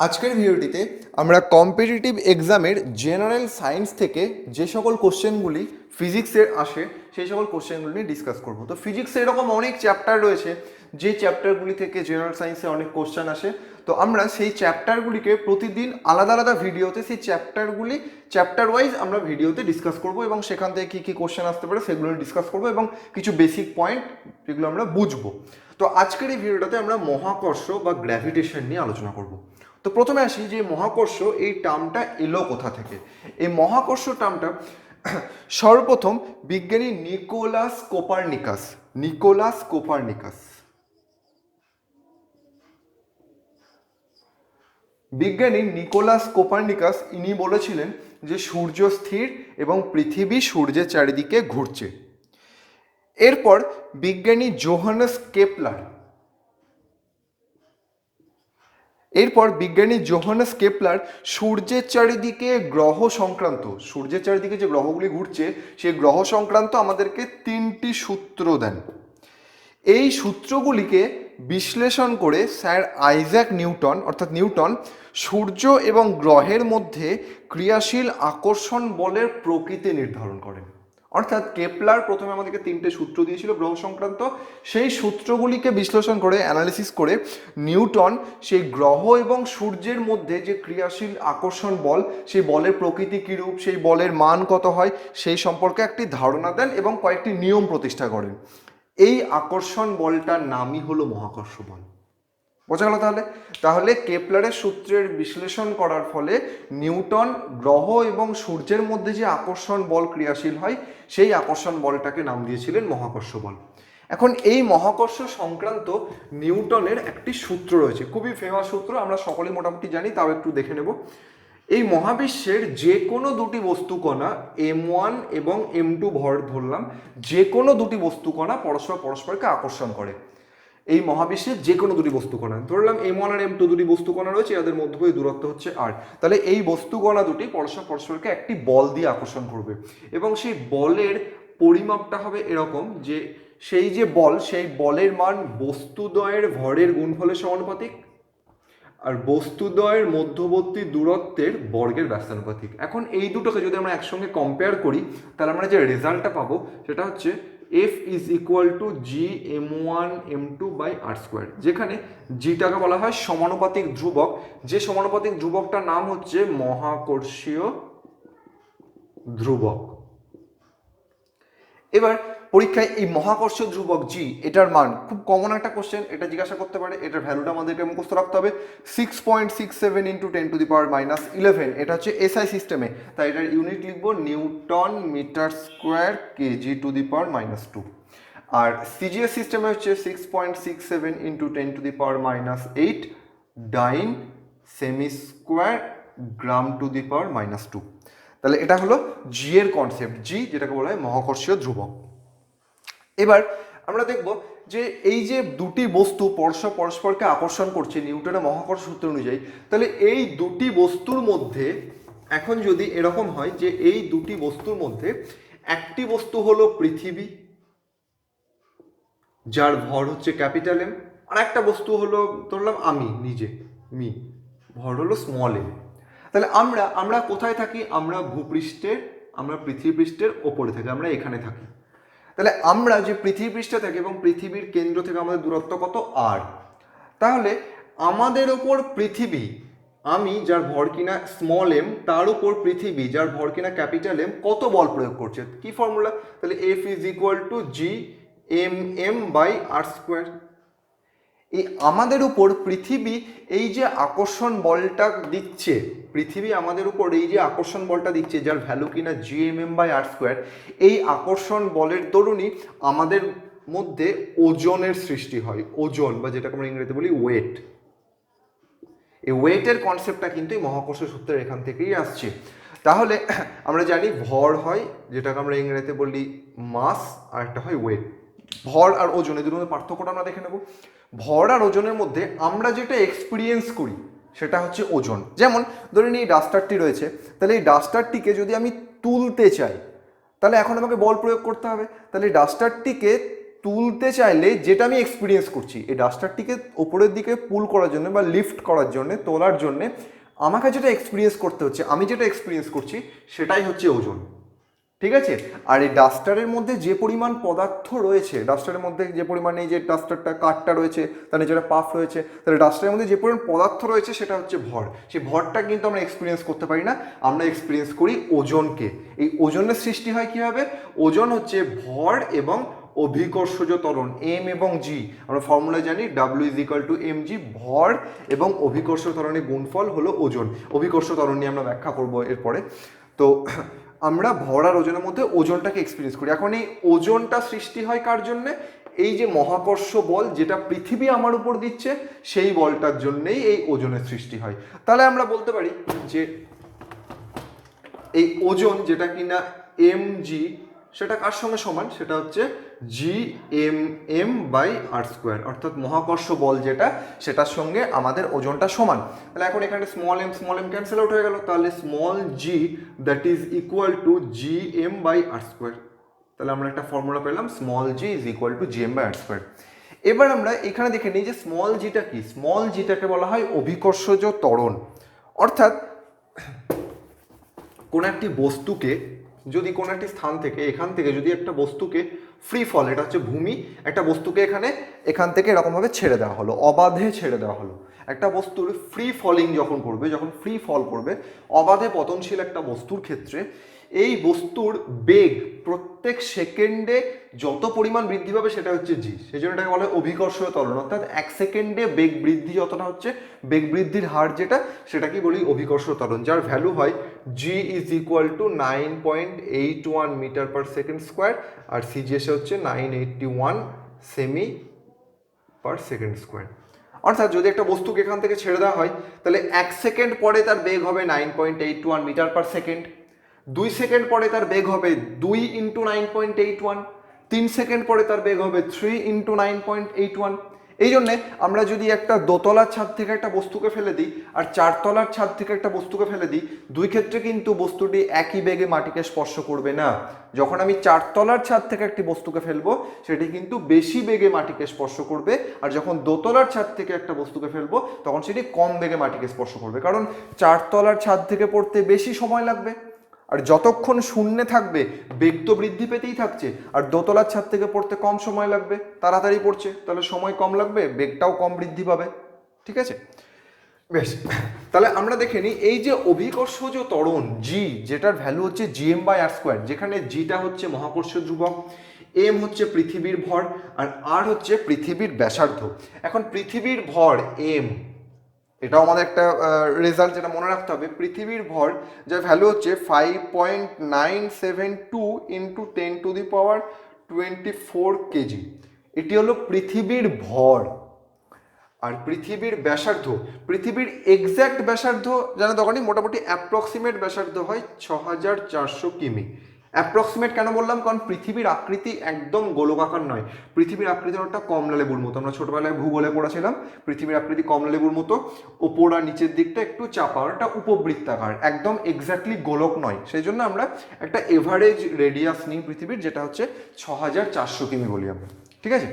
আজকের ভিডিওটিতে আমরা কম্পিটিটিভ এক্সামের জেনারেল সায়েন্স থেকে যে সকল কোশ্চেনগুলি ফিজিক্সের আসে সেই সকল কোশ্চেনগুলি নিয়ে ডিসকাস করব। তো ফিজিক্সে এরকম অনেক চ্যাপ্টার রয়েছে যে চ্যাপ্টারগুলি থেকে জেনারেল সায়েন্সে অনেক কোশ্চেন আসে। তো আমরা সেই চ্যাপ্টারগুলিকে প্রতিদিন আলাদা আলাদা ভিডিওতে সেই চ্যাপ্টার ওয়াইজ আমরা ভিডিওতে ডিসকাস করব এবং সেখান থেকে কী কী কোশ্চেন আসতে পারে সেগুলো ডিসকাস করব এবং কিছু বেসিক পয়েন্ট যেগুলো আমরা বুঝবো। তো আজকের এই ভিডিওটাতে আমরা মহাকর্ষ বা গ্র্যাভিটেশন নিয়ে আলোচনা করব। তো প্রথমে আসি যে মহাকর্ষ এই টার্মটা এলো কোথা থেকে। এই মহাকর্ষ টার্মটা সর্বপ্রথম বিজ্ঞানী নিকোলাস কোপার্নিকাস ইনি বলেছিলেন যে সূর্য স্থির এবং পৃথিবী সূর্যের চারিদিকে ঘুরছে। এরপর বিজ্ঞানী জোহানেস কেপলার সূর্যের চারিদিকে সূর্যের চারিদিকে যে গ্রহগুলি ঘুরছে সেই গ্রহ সংক্রান্ত আমাদেরকে 3টি সূত্র দেন। এই সূত্রগুলিকে বিশ্লেষণ করে স্যার আইজ্যাক নিউটন সূর্য এবং গ্রহের মধ্যে ক্রিয়াশীল আকর্ষণ বলের প্রকৃতি নির্ধারণ করেন। অর্থাৎ কেপলার প্রথমে আমাদেরকে 3টে সূত্র দিয়েছিল গ্রহ সংক্রান্ত, সেই সূত্রগুলিকে বিশ্লেষণ করে অ্যানালিসিস করে নিউটন সেই গ্রহ এবং সূর্যের মধ্যে যে ক্রিয়াশীল আকর্ষণ বল, সেই বলের প্রকৃতি কীরূপ, সেই বলের মান কত হয় সেই সম্পর্কে একটি ধারণা দেন এবং কয়েকটি নিয়ম প্রতিষ্ঠা করেন। এই আকর্ষণ বলটার নামই হলো মহাকর্ষ বল। বোঝা গেল? তাহলে কেপলারের সূত্রের বিশ্লেষণ করার ফলে নিউটন গ্রহ এবং সূর্যের মধ্যে যে আকর্ষণ বল ক্রিয়াশীল হয় সেই আকর্ষণ বলটাকে নাম দিয়েছিলেন মহাকর্ষ বল। এখন এই মহাকর্ষ সংক্রান্ত নিউটনের একটি সূত্র রয়েছে, খুবই ফেমাস সূত্র, আমরা সকলেই মোটামুটি জানি, তাও একটু দেখে নেব। এই মহাবিশ্বের যে কোনো দুটি বস্তুকণা m1 এবং m2 ভর ধরলাম, যে কোনো দুটি বস্তুকণা পরস্পরকে আকর্ষণ করে। এই মহাবিশ্বের যে কোনো দুটি বস্তুকণা ধরলাম m1 আর m2 দুটি বস্তুকণা রয়েছে, এদের মধ্যে দূরত্ব হচ্ছে r। তাহলে এই বস্তুকণা দুটি পরস্পরকে একটি বল দিয়ে আকর্ষণ করবে এবং সেই বলের পরিমাপটা হবে এরকম যে সেই বলের মান বস্তুদ্বয়ের ভরের গুণফলের সমানুপাতিক আর বস্তুদ্বয়ের মধ্যবর্তী দূরত্বের বর্গের ব্যস্তানুপাতিক। এখন এই দুটোকে যদি আমরা একসঙ্গে কম্পেয়ার করি তাহলে আমরা যে রেজাল্টটা পাবো সেটা হচ্ছে F is equal to G m1 m2 by r square, যেখানে জিটাকে বলা হয় সমানুপাতিক ধ্রুবক, যে সমানুপাতিক ধ্রুবকটার নাম হচ্ছে মহাকর্ষীয় ধ্রুবক। এবার পরীক্ষায় এই মহাকর্ষীয় ধ্রুবক জি, এটার মান খুব কমন একটা কোশ্চেন, এটা জিজ্ঞাসা করতে পারে, এটার ভ্যালুটা আমাদেরকে মুখস্থ রাখতে হবে 6.67 ইন্টু 10⁻⁻11। এটা হচ্ছে এসআই সিস্টেমে, তাই এটার ইউনিট লিখবো নিউটন মিটার স্কোয়ার kg⁻²। আর সিজিএস সিস্টেমে হচ্ছে 6.67 ইন্টু 10⁻⁻8 ডাইন সেমি স্কোয়ার g⁻²। তাহলে এটা হলো জি এর কনসেপ্ট, জি যেটাকে বলা হয় মহাকর্ষীয় ধ্রুবক। এবার আমরা দেখব যে এই যে দুটি বস্তু পরস্পরকে আকর্ষণ করছে নিউটনের মহাকর্ষ সূত্র অনুযায়ী, তাহলে এই দুটি বস্তুর মধ্যে এখন যদি এরকম হয় যে এই দুটি বস্তুর মধ্যে একটি বস্তু হলো পৃথিবী যার ভর হচ্ছে ক্যাপিটাল এম, আর একটা বস্তু হলো ধরলাম আমি নিজে ভর হলো স্মল এম। তাহলে আমরা কোথায় থাকি? আমরা পৃথিবী পৃষ্ঠের ওপরে থাকি, আমরা এখানে থাকি। তাহলে আমরা যে পৃথিবী পৃষ্ঠে থাকি এবং পৃথিবীর কেন্দ্র থেকে আমাদের দূরত্ব কত r, তাহলে আমাদের ওপর পৃথিবী, আমি যার ভর কিনা স্মল এম, তার উপর পৃথিবী যার ভর কিনা ক্যাপিটাল এম কত বল প্রয়োগ করছে, কি ফর্মুলা? তাহলে F is equal to G mm by r square. এই আমাদের উপর পৃথিবী এই যে আকর্ষণ বলটা দিচ্ছে, যার ভ্যালু কিনা gmm বাই r স্কোয়ার, এই আকর্ষণ বলের দরুনই আমাদের মধ্যে ওজনের সৃষ্টি হয়, ওজন বা যেটাকে আমরা ইংরেজিতে বলি ওয়েট। এই ওয়েটের কনসেপ্টটা কিন্তু এই মহাকর্ষ সূত্রের এখান থেকেই আসছে। তাহলে আমরা জানি ভর হয় যেটাকে আমরা ইংরেজিতে বলি মাস, আর একটা হয় ওয়েট। ভর আর ওজন এই দুটোর পার্থক্যটা আমরা দেখে নেব। ভর আর ওজনের মধ্যে আমরা যেটা এক্সপিরিয়েন্স করি সেটা হচ্ছে ওজন। যেমন ধরুন এই ডাস্টারটি রয়েছে, তাহলে এই ডাস্টারটিকে যদি আমি তুলতে চাই তাহলে এখন আমাকে বল প্রয়োগ করতে হবে। তাহলে এই ডাস্টারটিকে তুলতে চাইলে যেটা আমি এক্সপিরিয়েন্স করছি, এই ডাস্টারটিকে ওপরের দিকে পুল করার জন্য বা লিফট করার জন্য, তোলার জন্য আমাকে যেটা এক্সপিরিয়েন্স করতে হচ্ছে, আমি যেটা এক্সপিরিয়েন্স করছি সেটাই হচ্ছে ওজন। ঠিক আছে? আর এই ডাস্টারের মধ্যে যে পরিমাণ পদার্থ রয়েছে, ডাস্টারের মধ্যে যে পরিমাণ, এই যে ডাস্টারটা কাঠটা রয়েছে, তার নিচে পাফ রয়েছে, তাহলে ডাস্টারের মধ্যে যে পরিমাণ পদার্থ রয়েছে সেটা হচ্ছে ভর। সেই ভরটা কিন্তু আমরা এক্সপিরিয়েন্স করতে পারি না, আমরা এক্সপিরিয়েন্স করি ওজনকে। এই ওজনের সৃষ্টি হয় কীভাবে? ওজন হচ্ছে ভর এবং অভিকর্ষজ ত্বরণ, এম এবং জি। আমরা ফর্মুলা জানি W is equal to M G. ভর এবং অভিকর্ষ ত্বরণের গুণফল হলো ওজন। অভিকর্ষ ত্বরণ নিয়ে আমরা ব্যাখ্যা করবো এরপরে। তো আমরা ভর আর ওজনের মধ্যে ওজনটাকে এক্সপিরিয়েন্স করি। এখন এই ওজনটা সৃষ্টি হয় কার জন্যে? এই যে মহাকর্ষ বল যেটা পৃথিবী আমার উপর দিচ্ছে, সেই বলটার জন্যেই এই ওজনের সৃষ্টি হয়। তাহলে আমরা বলতে পারি যে এই ওজন যেটা কিনা এম জি, সেটা কার সঙ্গে সমান? সেটা হচ্ছে G M M by R square, অর্থাৎ মহাকর্ষ বল যেটা, সেটার সঙ্গে আমাদের ওজনটা সমান। তাহলে এখন এখানে স্মল এম ক্যান্সেল আউট হয়ে গেল, তাহলে small g that is equal to G M by R square. তাহলে আমরা একটা ফর্মুলা পেলাম, small g is equal to G M by R square. এবার আমরা এখানে দেখে নিই যে স্মল জিটা কি। স্মল জিটাকে বলা হয় অভিকর্ষজ ত্বরণ। অর্থাৎ কোন একটি বস্তুকে যদি কোনো একটি স্থান থেকে, এখান থেকে যদি একটা বস্তুকে ফ্রি ফল, এটা হচ্ছে ভূমি, একটা বস্তুকে এখান থেকে এরকমভাবে ছেড়ে দেওয়া হলো, অবাধে ছেড়ে দেওয়া হলো। একটা বস্তুর ফ্রি ফলিং যখন করবে, যখন ফ্রি ফল করবে, অবাধে পতনশীল একটা বস্তুর ক্ষেত্রে এই বস্তুর বেগ প্রত্যেক সেকেন্ডে যত পরিমাণ বৃদ্ধি পাবে সেটা হচ্ছে জি। সেই জন্য এটাকে বলা হয় অভিকর্ষীয় ত্বরণ। অর্থাৎ এক সেকেন্ডে বেগ বৃদ্ধি যতটা হচ্ছে, বেগ বৃদ্ধির হার যেটা, সেটাকেই বলি অভিকর্ষীয় ত্বরণ, যার ভ্যালু হয় G is equal to 9.81 metre per second square, আর সিজিএসে হচ্ছে 981 সেমি পার সেকেন্ড স্কোয়ার। অর্থাৎ যদি একটা বস্তুকে এখান থেকে ছেড়ে দেওয়া হয়, তাহলে 1 সেকেন্ড পরে তার বেগ হবে 9.81 মিটার পার সেকেন্ড, 2 সেকেন্ড পরে তার বেগ হবে 2 ইন্টু 9.81, 3 সেকেন্ড পরে তার বেগ হবে 3 ইন্টু 9.81। এই জন্যে আমরা যদি একটা দোতলার ছাদ থেকে একটা বস্তুকে ফেলে দিই আর 4 তলার ছাদ থেকে একটা বস্তুকে ফেলে দিই, দুই ক্ষেত্রে কিন্তু বস্তুটি একই বেগে মাটিকে স্পর্শ করবে না। যখন আমি 4 তলার ছাদ থেকে একটি বস্তুকে ফেলবো, সেটি কিন্তু বেশি বেগে মাটিকে স্পর্শ করবে, আর যখন দোতলার ছাদ থেকে একটা বস্তুকে ফেলবো তখন সেটি কম বেগে মাটিকে স্পর্শ করবে। কারণ 4 তলার ছাদ থেকে পড়তে বেশি সময় লাগবে, আর যতক্ষণ শূন্যে থাকবে বেগ তো বৃদ্ধি পেতেই থাকছে, আর দোতলার ছাদ থেকে পড়তে কম সময় লাগবে, তাড়াতাড়ি পড়ছে, তাহলে সময় কম লাগবে, বেগটাও কম বৃদ্ধি পাবে। ঠিক আছে, বেশ। তাহলে আমরা দেখে নিই এই যে অভিকর্ষজ ত্বরণ জি, যেটার ভ্যালু হচ্ছে জিএম বাই আর স্কোয়ার, যেখানে জিটা হচ্ছে মহাকর্ষ ধ্রুবক, এম হচ্ছে পৃথিবীর ভর, আর আর হচ্ছে পৃথিবীর ব্যাসার্ধ। এখন পৃথিবীর ভর এম, এটাও আমাদের একটা রেজাল্ট যেটা মনে রাখতে হবে। পৃথিবীর ভর যার ভ্যালু হচ্ছে 5.972 ইন্টু 10⁻24 কেজি, এটি হলো পৃথিবীর ভর। আর পৃথিবীর ব্যাসার্ধ, পৃথিবীর এক্স্যাক্ট ব্যাসার্ধ জানা দরকার নেই, মোটামুটি অ্যাপ্রক্সিমেট ব্যাসার্ধ হয় 6400 কিমি। অ্যাপ্রক্সিমেট কেন বললাম? কারণ পৃথিবীর আকৃতি একদম গোলকাকার নয়, পৃথিবীর আকৃতি একটা কমলা লেবুর মতো। আমরা ছোটবেলায় ভূগোলে পড়েছিলাম পৃথিবীর আকৃতি কমলা লেবুর মতো, ওপর আর নিচের দিকটা একটু চাপা, ওটা উপবৃত্তাকার, একদম এক্স্যাক্টলি গোলক নয়। সেই জন্য আমরা একটা এভারেজ রেডিয়াস নিই পৃথিবীর, যেটা হচ্ছে 6400 কিমি বলি আমরা। ঠিক আছে,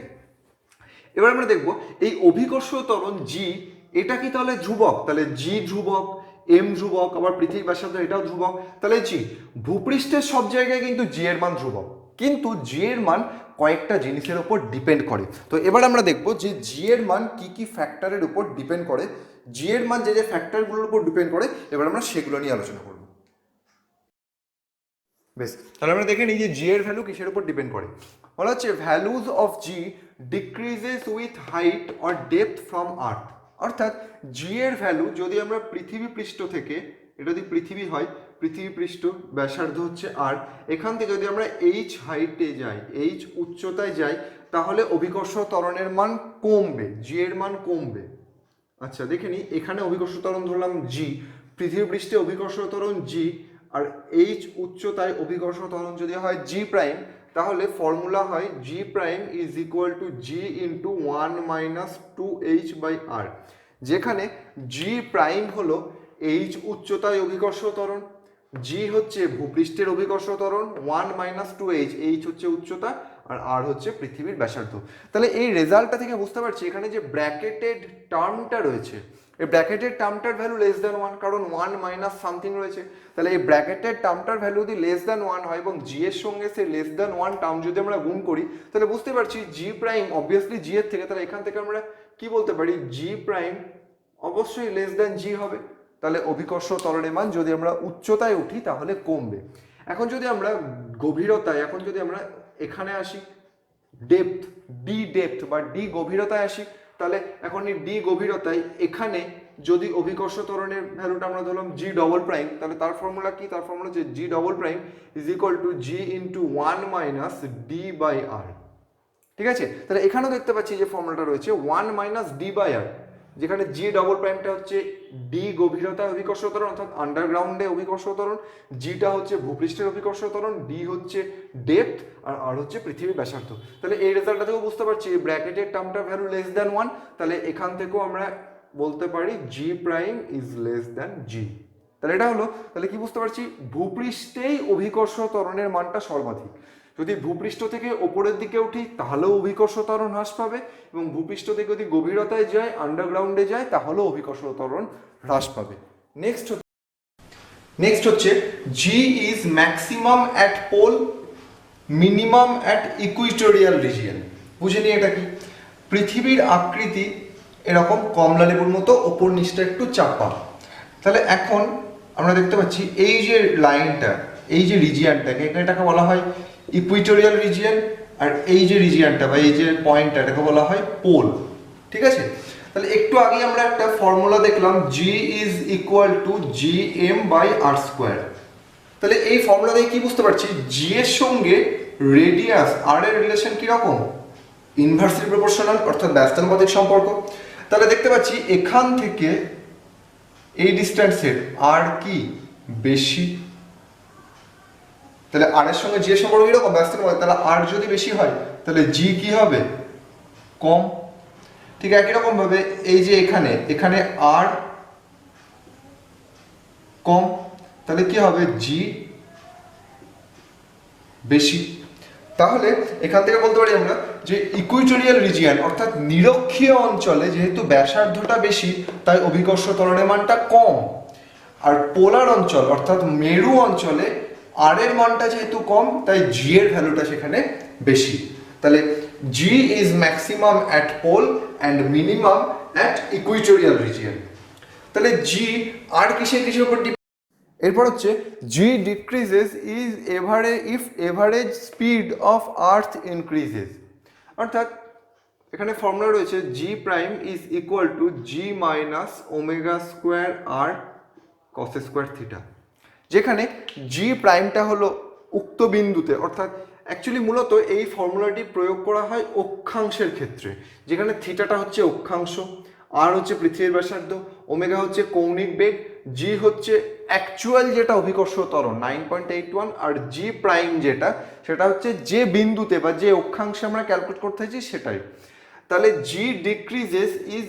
এবার আমরা দেখব এই অভিকর্ষ ত্বরণ জি, এটা কি তাহলে ধ্রুবক? তাহলে জি ধ্রুবক, এম ধ্রুবক, আবার পৃথিবীর ব্যাসার্ধ এটাও ধ্রুবক। তাহলে জি, ভূপৃষ্ঠের সব জায়গায় কিন্তু জি এর মান ধ্রুবক, কিন্তু জি এর মান কয়েকটা জিনিসের উপর ডিপেন্ড করে। তো এবার আমরা দেখব যে জি এর মান কি কি ফ্যাক্টরের উপর ডিপেন্ড করে। জি এর মান যে যে ফ্যাক্টরগুলোর উপর ডিপেন্ড করে, এবার আমরা সেগুলো নিয়ে আলোচনা করব। বেশ, তাহলে আমরা দেখে নিই যে জি এর ভ্যালু কিসের উপর ডিপেন্ড করে। বলা হচ্ছে values of G decreases with height or depth from earth. অর্থাৎ জি এর ভ্যালু যদি আমরা পৃথিবী পৃষ্ঠ থেকে, এটা যদি পৃথিবী হয়, পৃথিবী পৃষ্ঠ ব্যাসার্ধ হচ্ছে আর, এখান থেকে যদি আমরা এইচ হাইটে যাই, এইচ উচ্চতায় যাই, তাহলে অভিকর্ষ ত্বরণের মান কমবে, জি এর মান কমবে। আচ্ছা দেখে নিই, এখানে অভিকর্ষ ত্বরণ ধরলাম জি, পৃথিবী পৃষ্ঠে অভিকর্ষ ত্বরণ জি, আর এইচ উচ্চতায় অভিকর্ষ ত্বরণ যদি হয় জি প্রাইম, তাহলে ফর্মুলা হয় G prime is equal to G into 1 minus 2h by R, যেখানে জি প্রাইম হলো এইচ উচ্চতায় অভিকর্ষ ত্বরণ, জি হচ্ছে ভূপৃষ্ঠের অভিকর্ষ ত্বরণ, 1 মাইনাস 2h, এইচ হচ্ছে উচ্চতা আর আর হচ্ছে পৃথিবীর ব্যাসার্ধ। তাহলে এই রেজাল্টটা থেকে বুঝতে পারছি এখানে যে ব্র্যাকেটেড টার্মটা রয়েছে, এই ব্র্যাকেটেড টার্মটার ভ্যালু লেস দ্যান 1, কারণ 1 মাইনাস সামথিং রয়েছে। তাহলে এই ব্র্যাকেটেড টার্মটার ভ্যালু যদি লেস দ্যান 1 হয় এবং জি এর সঙ্গে সেই লেস দ্যান 1 টার্ম যদি আমরা গুণ করি, তাহলে বুঝতে পারছি জি প্রাইম অবভিয়াসলি জি এর থেকে, তাহলে এখান থেকে আমরা কি বলতে পারি, জি প্রাইম অবশ্যই লেস দ্যান জি হবে। তাহলে অভিকর্ষ ত্বরণের মান যদি আমরা উচ্চতায় উঠি তাহলে কমবে। এখন যদি আমরা গভীরতায়, এখন যদি আমরা এখানে আসি ডেপথ, ডি ডেপথ বা ডি গভীরতায় আসি, তাহলে এখন এই ডি গভীরতায় এখানে যদি অভিকর্ষ ত্বরণের ভ্যালুটা আমরা ধরলাম জি ডবল প্রাইম, তাহলে তার ফর্মুলা কি, তার ফর্মুলা হচ্ছে g double prime is equal to G into 1 minus d by r. ঠিক আছে, তাহলে এখানেও দেখতে পাচ্ছি যে ফর্মুলাটা রয়েছে 1 মাইনাস ডি বাই আর, যেখানে জি ডবল প্রাইমটা হচ্ছে ডি গভীরতায় অভিকর্ষ ত্বরণ অর্থাৎ আন্ডারগ্রাউন্ডে অভিকর্ষ ত্বরণ, জিটা হচ্ছে ভূপৃষ্ঠের অভিকর্ষ ত্বরণ, ডি হচ্ছে ডেপথ আর আর হচ্ছে পৃথিবীর ব্যাসার্ধ। তাহলে এই রেজাল্টটা থেকেও বুঝতে পারছি ব্র্যাকেটের টার্মটার ভ্যালু লেস দ্যান 1, তাহলে এখান থেকেও আমরা বলতে পারি জি প্রাইম ইজ লেস দ্যান জি। তাহলে এটা হলো, তাহলে কি বুঝতে পারছি, ভূপৃষ্ঠেই অভিকর্ষ ত্বরণের মানটা সর্বাধিক। যদি ভূপৃষ্ঠ থেকে ওপরের দিকে উঠি তাহলেও অভিকর্ষ ত্বরণ হ্রাস পাবে, এবং ভূপৃষ্ঠ থেকে যদি গভীরতায় যায়, আন্ডারগ্রাউন্ডে যায়, তাহলেও অভিকর্ষ ত্বরণ হ্রাস পাবে। নেক্সট হচ্ছে g is maximum at pole, minimum at equatorial region. বুঝে নিই এটা কি। পৃথিবীর আকৃতি এরকম কমলা লেবুর মতো, ওপর নিচটা একটু চাপা। তাহলে এখন আমরা দেখতে পাচ্ছি এই যে লাইনটা, এই যে রিজিয়নটাকে, এটাকে বলা হয় ইকুইটোরিয়াল রিজিয়ন, আর এই যে রিজিয়নটা বা এই যে পয়েন্টটা, এটাকে বলা হয় পোল। ঠিক আছে, তাহলে একটু আগে আমরা একটা ফর্মুলা দেখলাম, g is equal to G M by R square. তাহলে এই ফর্মুলা দিয়ে কি বুঝতে পারছি, জি এর সঙ্গে রেডিয়াস আর এর রিলেশন কিরকম, ইনভার্সলি প্রপোর্শনাল অর্থাৎ ব্যস্তানুপাতিক সম্পর্ক। তাহলে দেখতে পাচ্ছি এখান থেকে এই ডিস্টেন্সের আর কি বেশি, তাহলে আর এর সঙ্গে জি এর সম্পর্ক কিরকম, ব্যস্তানুপাতিক। তাহলে আর যদি বেশি হয় তাহলে জি কি হবে, কম। ঠিক একই রকম ভাবে এই যে এখানে এখানে আর কম, তাহলে কি হবে, জি বেশি। তাহলে এখান থেকে বলতে পারি আমরা যে ইকুইটোরিয়াল রিজিয়ন অর্থাৎ নিরক্ষীয় অঞ্চলে যেহেতু ব্যাসার্ধটা বেশি, তাই অভিকর্ষ ত্বরণের মানটা কম। আর পোলার অঞ্চল অর্থাৎ মেরু অঞ্চলে আর এর মানটা যেহেতু কম, তাই জি এর ভ্যালুটা সেখানে বেশি। তাহলে g is maximum at pole and minimum at equatorial region. তাহলে জি আর কিসের উপর, এরপর হচ্ছে g decreases is if average speed of earth increases. অর্থাৎ এখানে ফর্মুলা রয়েছে g prime is equal to g minus omega square r cos square theta, যেখানে জি প্রাইমটা হলো উক্ত বিন্দুতে, অর্থাৎ অ্যাকচুয়ালি মূলত এই ফর্মুলাটি প্রয়োগ করা হয় অক্ষাংশের ক্ষেত্রে, যেখানে থিটাটা হচ্ছে অক্ষাংশ, আর হচ্ছে পৃথিবীর ব্যাসার্ধ, ওমেগা হচ্ছে কৌণিক বেগ, জি হচ্ছে অ্যাকচুয়াল যেটা অভিকর্ষ ত্বরণ 9.81, আর জি প্রাইম যেটা সেটা হচ্ছে যে বিন্দুতে বা যে অক্ষাংশে আমরা ক্যালকুলেট করতে চাইছি সেটাই। তাহলে g decreases is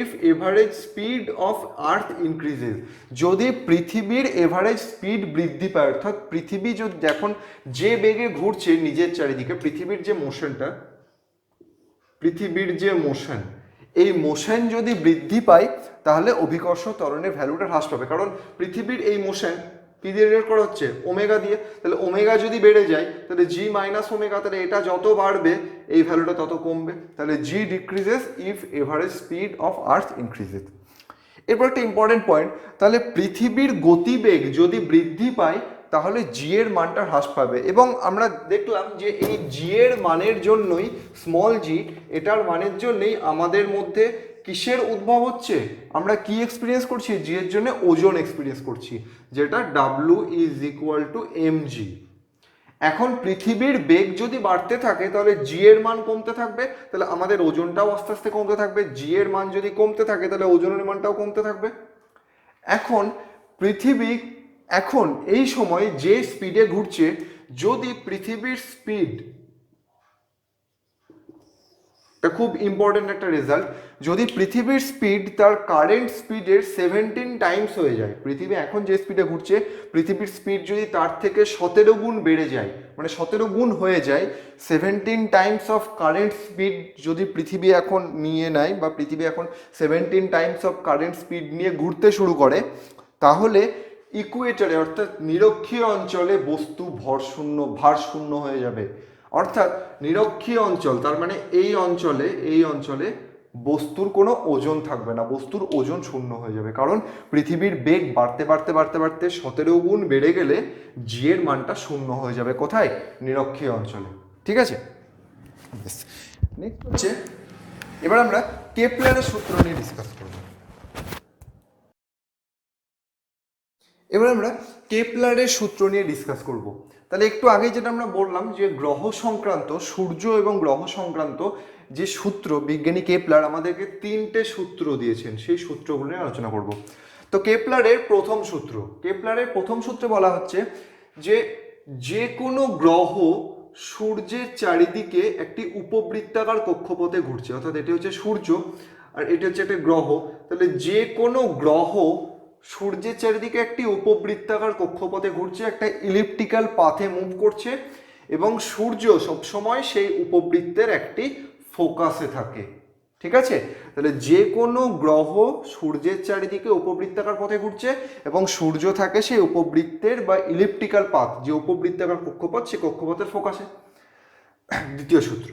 if average speed of earth increases, যদি পৃথিবীর এভারেজ স্পিড বৃদ্ধি পায়, অর্থাৎ পৃথিবী যদি এখন যে বেগে ঘুরছে নিজের চারিদিকে, পৃথিবীর যে মোশন, এই মোশন যদি বৃদ্ধি পায় তাহলে অভিকর্ষ ত্বরণের ভ্যালুটা হ্রাস পাবে, কারণ পৃথিবীর এই মোশন কি দিয়ে রিলেট করা হচ্ছে, ওমেগা দিয়ে। তাহলে ওমেগা যদি বেড়ে যায় তাহলে জি মাইনাস ওমেগা, তাহলে এটা যত বাড়বে এই ভ্যালুটা তত কমবে। তাহলে g decreases if average speed of earth increases. এরপর একটা ইম্পর্টেন্ট পয়েন্ট, তাহলে পৃথিবীর গতিবেগ যদি বৃদ্ধি পায় তাহলে জি এর মানটা হ্রাস পাবে, এবং আমরা দেখলাম যে এই জি এর মানের জন্যই, স্মল জি এটার মানের জন্যই আমাদের মধ্যে কিসের উদ্ভব হচ্ছে, আমরা কি এক্সপিরিয়েন্স করছি, জি এর জন্য ওজন এক্সপিরিয়েন্স করছি, যেটা W is equal to M G. এখন পৃথিবীর বেগ যদি বাড়তে থাকে তাহলে জি এর মান কমতে থাকবে, তাহলে আমাদের ওজনটাও আস্তে আস্তে কমতে থাকবে। জি এর মান যদি কমতে থাকে তাহলে ওজনের মানটাও কমতে থাকবে। এখন পৃথিবী এখন এই সময় যে স্পিডে ঘুরছে, যদি পৃথিবীর স্পিড এটা খুব ইম্পর্টেন্ট একটা রেজাল্ট। যদি পৃথিবীর স্পিড তার কারেন্ট স্পিডের 17 টাইমস হয়ে যায়, পৃথিবী এখন যে স্পিডে ঘুরছে পৃথিবীর স্পিড যদি তার থেকে 17 গুণ বেড়ে যায়, মানে 17 গুণ হয়ে যায়, 17 টাইমস অফ কারেন্ট স্পিড যদি পৃথিবী এখন নিয়ে নেয় বা পৃথিবী এখন 17 টাইমস অফ কারেন্ট স্পিড নিয়ে ঘুরতে শুরু করে, তাহলে ইকুয়েটরে অর্থাৎ নিরক্ষীয় অঞ্চলে বস্তু ভারশূন্য হয়ে যাবে। অর্থাৎ নিরক্ষীয় অঞ্চল তার মানে এই অঞ্চলে বস্তুর কোনো ওজন থাকবে না, বস্তুর ওজন শূন্য হয়ে যাবে, কারণ পৃথিবীর বেগ বাড়তে বাড়তে বাড়তে বাড়তে 17 গুণ বেড়ে গেলে জি এর মানটা শূন্য হয়ে যাবে। কোথায়? নিরক্ষীয় অঞ্চলে। ঠিক আছে, নেক্সট হচ্ছে এবার আমরা কেপলারের সূত্র নিয়ে ডিসকাস করব। এবার আমরা কেপলারের সূত্র নিয়ে ডিসকাস করব। তাহলে একটু আগে যেটা আমরা বললাম যে গ্রহ সংক্রান্ত, সূর্য এবং গ্রহ সংক্রান্ত যে সূত্র বিজ্ঞানী কেপলার আমাদেরকে 3টে সূত্র দিয়েছেন, সেই সূত্রগুলো নিয়ে আলোচনা করব। তো কেপলারের প্রথম সূত্রে বলা হচ্ছে যে যে কোনো গ্রহ সূর্যের চারিদিকে একটি উপবৃত্তাকার কক্ষপথে ঘুরছে, অর্থাৎ এটি হচ্ছে সূর্য আর এটি হচ্ছে একটা গ্রহ। তাহলে যে কোনো গ্রহ সূর্যের চারিদিকে একটি উপবৃত্তাকার কক্ষপথে ঘুরছে, একটা ইলিপ্টিক্যাল পাথে মুভ করছে, এবং সূর্য সবসময় সেই উপবৃত্তের একটি ফোকাসে থাকে। ঠিক আছে, তাহলে যে কোনো গ্রহ সূর্যের চারিদিকে উপবৃত্তাকার পথে ঘুরছে এবং সূর্য থাকে সেই উপবৃত্তের বা ইলিপ্টিক্যাল পাথ, যে উপবৃত্তাকার কক্ষপথ, সেই কক্ষপথের ফোকাসে। দ্বিতীয় সূত্র,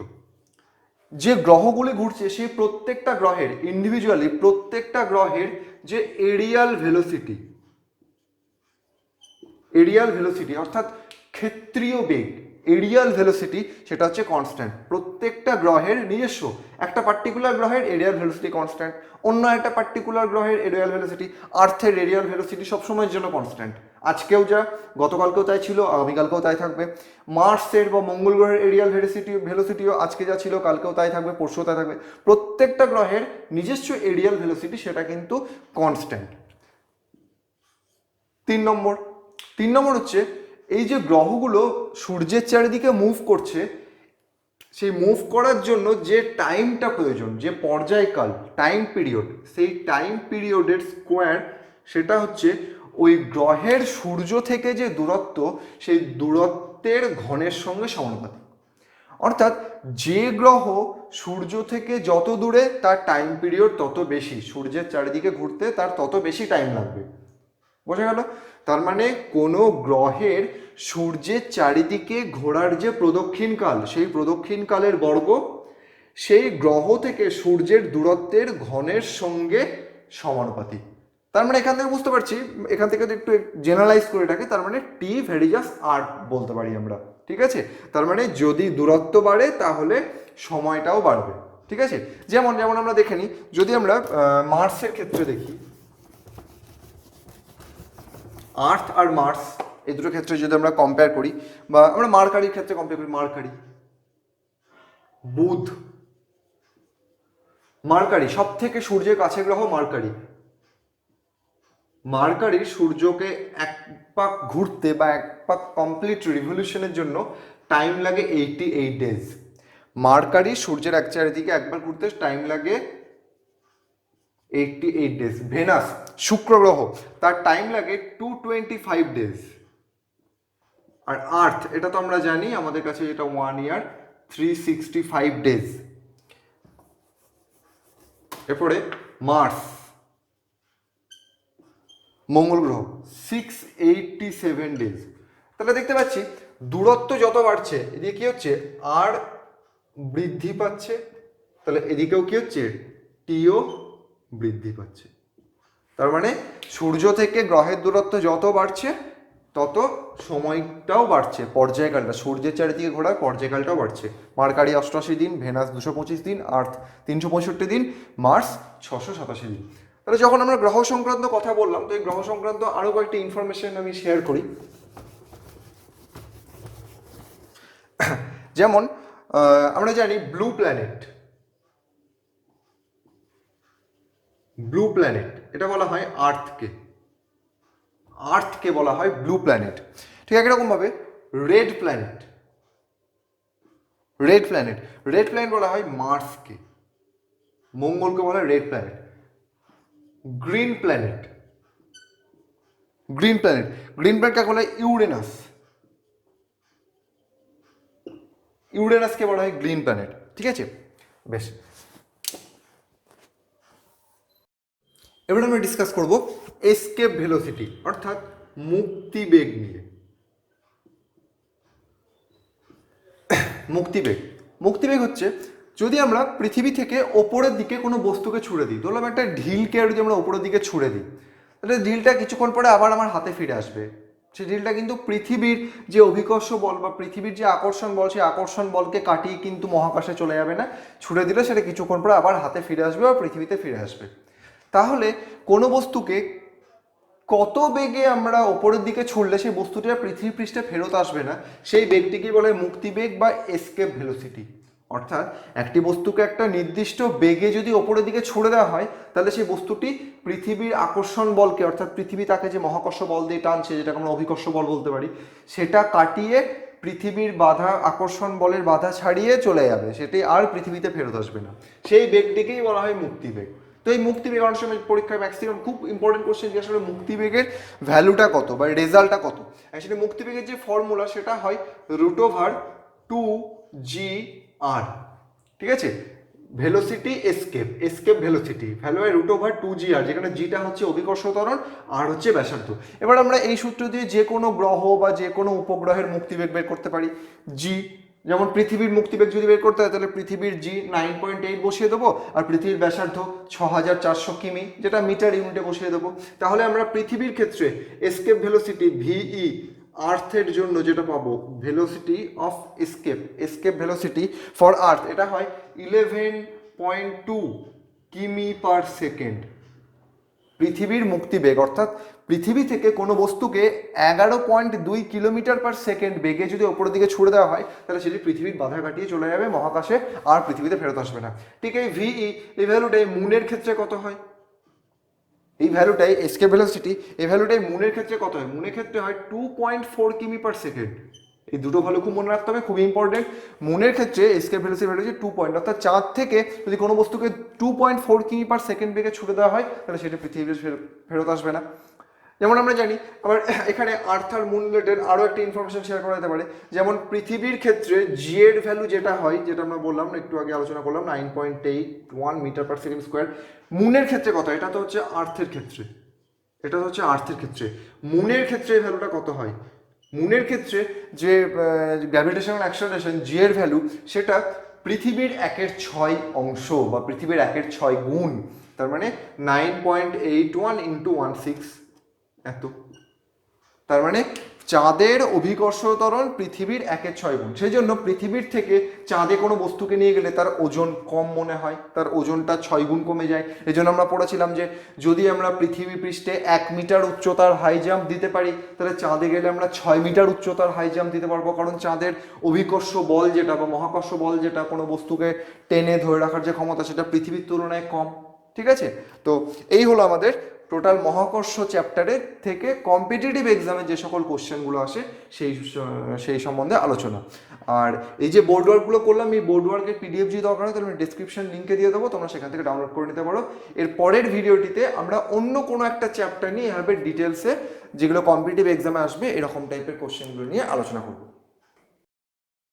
যে গ্রহগুলি ঘুরছে সেই প্রত্যেকটা গ্রহের ইন্ডিভিজুয়ালি প্রত্যেকটা গ্রহের যে এরিয়াল ভেলোসিটি অর্থাৎ ক্ষেত্রীয় বেগ, এরিয়াল ভেলোসিটি, সেটা হচ্ছে কনস্ট্যান্ট। প্রত্যেকটা গ্রহের নিজস্ব, একটা পার্টিকুলার গ্রহের এরিয়াল ভেলোসিটি কনস্ট্যান্ট, অন্য একটা পার্টিকুলার গ্রহের এরিয়াল ভেলোসিটি, আর্থের এরিয়াল ভেলোসিটি সবসময়ের জন্য কনস্ট্যান্ট। আজকেও যা, গতকালকেও তাই ছিল, আগামীকালকেও তাই থাকবে। মার্সের বা মঙ্গল গ্রহের এরিয়াল ভেলোসিটিও আজকে যা ছিল কালকেও তাই থাকবে, পরশুও তাই থাকবে। প্রত্যেকটা গ্রহের নিজস্ব এরিয়াল ভেলোসিটি সেটা কিন্তু কনস্ট্যান্ট। 3 নম্বর হচ্ছে এই যে গ্রহগুলো সূর্যের চারিদিকে মুভ করছে, সেই মুভ করার জন্য যে টাইমটা প্রয়োজন, যে পর্যায়কাল, টাইম পিরিয়ড, সেই টাইম পিরিয়ডের স্কোয়ার সেটা হচ্ছে ওই গ্রহের সূর্য থেকে যে দূরত্ব, সেই দূরত্বের ঘনের সঙ্গে সমানুপাতিক। অর্থাৎ যে গ্রহ সূর্য থেকে যত দূরে তার টাইম পিরিয়ড তত বেশি, সূর্যের চারিদিকে ঘুরতে তার তত বেশি টাইম লাগবে। বোঝা গেল? তার মানে কোনো গ্রহের সূর্যের চারিদিকে ঘোরার যে প্রদক্ষিণকাল, সেই প্রদক্ষিণকালের বর্গ সেই গ্রহ থেকে সূর্যের দূরত্বের ঘনের সঙ্গে সমানুপাতিক। তার মানে এখান থেকে বুঝতে পারছি, এখান থেকে একটু জেনারেলাইজ করে এটাকে, তার মানে টি ভেরিজাস আর বলতে পারি আমরা। ঠিক আছে, তার মানে যদি দূরত্ব বাড়ে তাহলে সময়টাও বাড়বে। ঠিক আছে, যেমন আমরা দেখে নিই, যদি আমরা মার্সের ক্ষেত্রে দেখি, আর্থ আর মার্স এই দুটো ক্ষেত্রে যদি আমরা কম্পেয়ার করি, বা আমরা মার্কারির ক্ষেত্রে কম্পেয়ার করি, বুধ, মার্কারি সব থেকে সূর্যের কাছে গ্রহ মার্কারির সূর্যকে এক পাক ঘুরতে বা এক পাক কমপ্লিট রিভলিউশনের জন্য টাইম লাগে 88 ডেজ। মার্কারি সূর্যের এক চারিদিকে একবার ঘুরতে টাইম লাগে 88 ডেজ। ভেনাস, শুক্র গ্রহ, তার টাইম লাগে 225 ডেজ। আর আর্থ, এটা তো আমরা জানি, আমাদের কাছে এটা 1 ইয়ার 365 ডেজ। এরপরে মার্স, মঙ্গল গ্রহ 687 ডেজ। তাহলে দেখতে পাচ্ছি দূরত্ব যত বাড়ছে এদিকে কি হচ্ছে, আর বৃদ্ধি পাচ্ছে, তাহলে এদিকেও কি হচ্ছে, টিও বৃদ্ধি পাচ্ছে। তার মানে সূর্য থেকে গ্রহের দূরত্ব যত বাড়ছে তত সময়টাও বাড়ছে, পর্যায়কালটা, সূর্যের চারিদিকে ঘোরার পর্যায়কালটাও বাড়ছে। মার্কারি 88 দিন, ভেনাস 225 দিন, আর্থ 365 দিন, মার্স 687 দিন। তাহলে যখন আমরা গ্রহ সংক্রান্ত কথা বললাম, তো এই গ্রহ সংক্রান্ত আরও কয়েকটি ইনফরমেশন আমি শেয়ার করি। যেমন আমরা জানি ব্লু প্ল্যানেট এটা বলা হয় আর্থকে বলা হয় ব্লু প্ল্যানেট। ঠিক একই রকম ভাবে red red planet, red planet বলা হয় মার্সকে, মঙ্গলকে বলা হয় red planet. Green planet, green planet, green planet কাকে বলা হয় ইউরেনাস, ইউরেনাসকে বলা হয় গ্রিন প্ল্যানেট। ঠিক আছে, বেশ। এবার আমরা ডিসকাস করব এসকেপ ভেলোসিটি অর্থাৎ মুক্তিবেগ নিয়ে। মুক্তিবেগ, মুক্তিবেগ হচ্ছে যদি আমরা পৃথিবী থেকে ওপরের দিকে কোনো বস্তুকে ছুড়ে দিই, ধরলাম একটা ঢিলকে যদি আমরা ওপরের দিকে ছুড়ে দিই, তাহলে ঢিলটা কিছুক্ষণ পরে আবার আমার হাতে ফিরে আসবে। সেই ঢিলটা কিন্তু পৃথিবীর যে অভিকর্ষ বল বা পৃথিবীর যে আকর্ষণ বল, সেই আকর্ষণ বলকে কাটিয়ে কিন্তু মহাকাশে চলে যাবে না, ছুড়ে দিলে সেটা কিছুক্ষণ পরে আবার হাতে ফিরে আসবে বা পৃথিবীতে ফিরে আসবে। তাহলে কোনো বস্তুকে কত বেগে আমরা ওপরের দিকে ছুড়লে সেই বস্তুটি আর পৃথিবী পৃষ্ঠে ফেরত আসবে না, সেই বেগটিকে বলে মুক্তিবেগ বা এসকেপ ভেলোসিটি। অর্থাৎ একটি বস্তুকে একটা নির্দিষ্ট বেগে যদি ওপরের দিকে ছুড়ে দেওয়া হয়, তাহলে সেই বস্তুটি পৃথিবীর আকর্ষণ বলকে, অর্থাৎ পৃথিবী তাকে যে মহাকর্ষ বল দিয়ে টানছে, যেটাকে আমরা অভিকর্ষ বল বলতে পারি, সেটা কাটিয়ে পৃথিবীর বাধা, আকর্ষণ বলের বাধা ছাড়িয়ে চলে যাবে, সেটি আর পৃথিবীতে ফেরত আসবে না। সেই বেগটিকেই বলা হয় মুক্তিবেগ। তো এই মুক্তিবেগ অনেক সময় পরীক্ষায় ম্যাক্সিমাম খুব ইম্পর্টেন্ট কোশ্চেন জিজ্ঞাসা করে মুক্তিবেগের ভ্যালুটা কত বা রেজাল্টটা কত। অ্যাকচুয়ালি মুক্তিবেগের যে ফর্মুলা সেটা হয় √2gr। ঠিক আছে, velocity escape, escape velocity value হয় √2gr, যেখানে জিটা হচ্ছে অভিকর্ষ ত্বরণ আর হচ্ছে ব্যাসার্ধ। এবার আমরা এই সূত্র দিয়ে যে কোনো গ্রহ বা যে কোনো উপগ্রহের মুক্তিবেগ বের করতে পারি। জি, যেমন পৃথিবীর মুক্তিবেগ যদি বের করতে হয় তাহলে পৃথিবীর জি 9.8 বসিয়ে দেবো, আর পৃথিবীর ব্যাসার্ধ 6400 কিমি, যেটা মিটার ইউনিটে বসিয়ে দেবো। তাহলে আমরা পৃথিবীর ক্ষেত্রে এসকেপ ভেলোসিটি ভিই আর্থের জন্য যেটা পাবো, velocity of escape, escape velocity for earth, এটা হয় 11.2 কিমি পার সেকেন্ড। পৃথিবীর মুক্তিবেগ অর্থাৎ পৃথিবী থেকে কোনো বস্তুকে 11.2 কিলোমিটার পার সেকেন্ড বেগে যদি ওপরের দিকে ছুড়ে দেওয়া হয়, তাহলে সেটি পৃথিবীর বাধা কাটিয়ে চলে যাবে মহাকাশে, আর পৃথিবীতে ফেরত আসবে না। ঠিক এই ভিই, এই ভ্যালুটাই মুনের ক্ষেত্রে কত হয়, এই ভ্যালুটাই এসকেপ ভেলোসিটি, এই ভ্যালুটাই মুনের ক্ষেত্রে কত হয়, মুনের ক্ষেত্রে হয় 2.4 কিমি পার সেকেন্ড। এই দুটো ভ্যালু খুব মনে রাখতে হবে, খুবই ইম্পর্টেন্ট। মুনের ক্ষেত্রে এসকেপ ভেলোসিটি ভ্যালু হচ্ছে 2 অর্থাৎ চাঁদ থেকে যদি কোনো বস্তুকে 2.4 কিমি পার সেকেন্ড বেগে ছুড়ে দেওয়া হয়, তাহলে সেটা পৃথিবীতে ফেরত আসবে না। যেমন আমরা জানি, আবার এখানে আর্থ আর মুন রিলেটেড আরও একটা ইনফরমেশন শেয়ার করা যেতে পারে। যেমন পৃথিবীর ক্ষেত্রে জি এর ভ্যালু যেটা হয়, যেটা আমরা বললাম একটু আগে আলোচনা করলাম 9.81 মিটার পার সেকেন্ড স্কোয়ার। মুনের ক্ষেত্রে কত, এটা তো হচ্ছে আর্থের ক্ষেত্রে, এটা তো হচ্ছে আর্থের ক্ষেত্রে। মুনের ক্ষেত্রে এই ভ্যালুটা কত হয়, মুনের ক্ষেত্রে যে গ্র্যাভিটেশনাল অ্যাক্সেলারেশন জি এর ভ্যালু, সেটা পৃথিবীর 1/6 অংশ বা পৃথিবীর 1/6 গুণ। তার মানে 9.81 ইন্টু 16 এত। তার মানে চাঁদের অভিকর্ষ ত্বরণ পৃথিবীর 1/6 গুণ। সেই জন্য পৃথিবীর থেকে চাঁদে কোনো বস্তুকে নিয়ে গেলে তার ওজন কম মনে হয়, তার ওজনটা 6 গুণ কমে যায়। এই জন্য আমরা পড়েছিলাম যে যদি আমরা পৃথিবী পৃষ্ঠে 1 মিটার উচ্চতার হাই জাম্প দিতে পারি, তাহলে চাঁদে গেলে আমরা 6 মিটার উচ্চতার হাই জাম্প দিতে পারবো, কারণ চাঁদের অভিকর্ষ বল যেটা বা মহাকর্ষ বল যেটা কোনো বস্তুকে টেনে ধরে রাখার যে ক্ষমতা, সেটা পৃথিবীর তুলনায় কম। ঠিক আছে, তো এই হলো আমাদের টোটাল মহাকর্ষ চ্যাপ্টারের থেকে কম্পিটিটিভ এক্সামে যে সকল কোশ্চেনগুলো আসে সেই সম্বন্ধে আলোচনা। আর এই যে বোর্ড ওয়ার্কগুলো করলাম, এই বোর্ড ওয়ার্কের পিডিএফ যদি দরকার হয় তাহলে আমি ডিসক্রিপশন লিঙ্কে দিয়ে দেবো, তোমরা সেখান থেকে ডাউনলোড করে নিতে পারো। এর পরের ভিডিওটিতে আমরা অন্য কোনো একটা চ্যাপ্টার নিয়ে এভাবে ডিটেলসে, যেগুলো কম্পিটিটিভ এক্সামে আসবে এরকম টাইপের কোশ্চেনগুলো নিয়ে আলোচনা করবো।